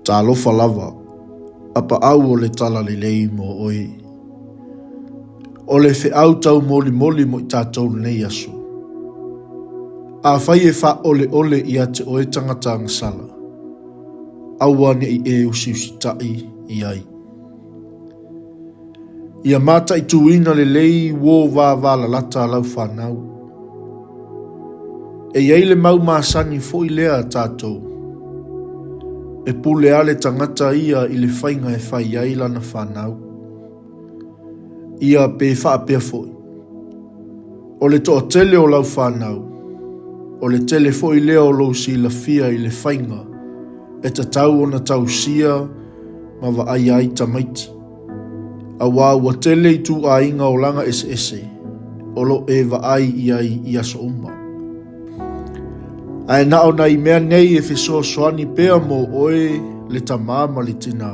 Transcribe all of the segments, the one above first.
Talofa lava, APAAU o le talalelei mo oi. O le FAATAOTO moli moli mo i tātou nei aso. Afai e wha ole ole i ate o e tagata agasala. Aua ne i usiusita'i i ai. Ia mata i tuina le lei wō vāvala lata lau whanau. E iei le mau māsani fo i lea tātou. E pule ale tagata ia i le whainga e whai ai lana whanau. Ia pe whaapea foi. O le toa tele o lau whanau. O le tele foi lea o lau si la fia i le whainga. E ta tau o na tau sia ma wa ai ai tamaiti. A wā ua tele i tu a inga o langa ese. O lo e wa ai i ai i aso umma. Ai nao na i mea nei e fiso soani pea mo oe le tamama li tina.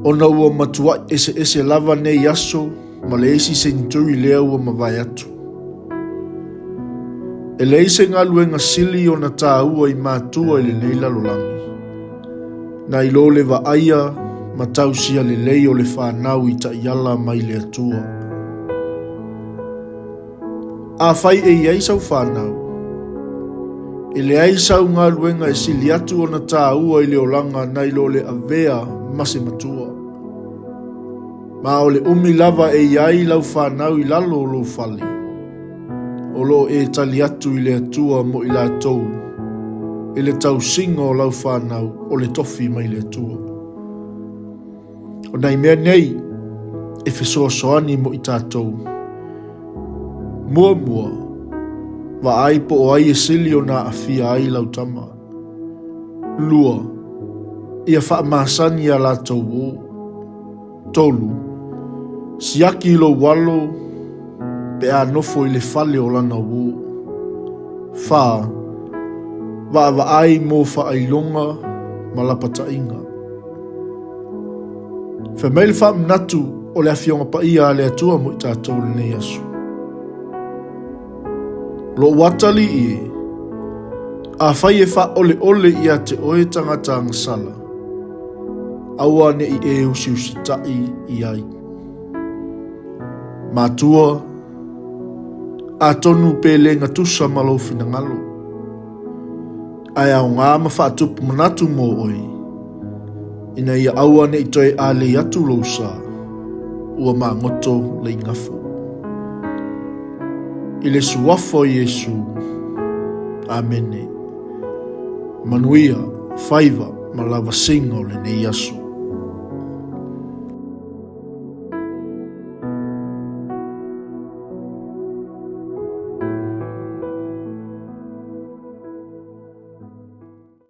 O na ua matua ese lava nei aso ma le esi senturi lea ua mawai atu. E le ise ngā luenga sili o na tā ua i mātua i le leila lolangi. Na i lo le wa aia ma tausia le lei o le whanau i ta iala mai le atua. Afai e iei sau whanau. E le ai sau ngā luenga e sili atu o na tā ua i le olanga na i lo le avea mase matua. Ma o le umi lava e iai lau whanau i lalo o lo whali. O lo e tali atu i le atua mo i la tou. I le tau singa o lau whanau o le tofi mai le atua. O nei mea nei e fisoa soani mo i tātou. Mua. Wa ai po o ai e sili o na afia ai lau tama. Lua. Ia wha maasani a la tau o. Tolu. Siaki lo walo. Pe a nofo i le fale o lana o. Wha. Wa ai mo wha ai longa. Malapata inga. Fa meil wha mnatu o le afionga pa ia le atua mo i tātou le nei asu. Lo watali i Afai e wha ole ole i a te oe tagata agasala. Aua ne i usiusita'i i ai. Mātua, a tonu pele ngatusa malo finangalo. Ai au ngā mawhaatupu manatu mo oi. Ina ia aua ne i toi ale atu lousa. Ua mā ngoto le ngafu. I le suafo Yesu. Amene. Manuia, faiva, malava singa o le nei aso.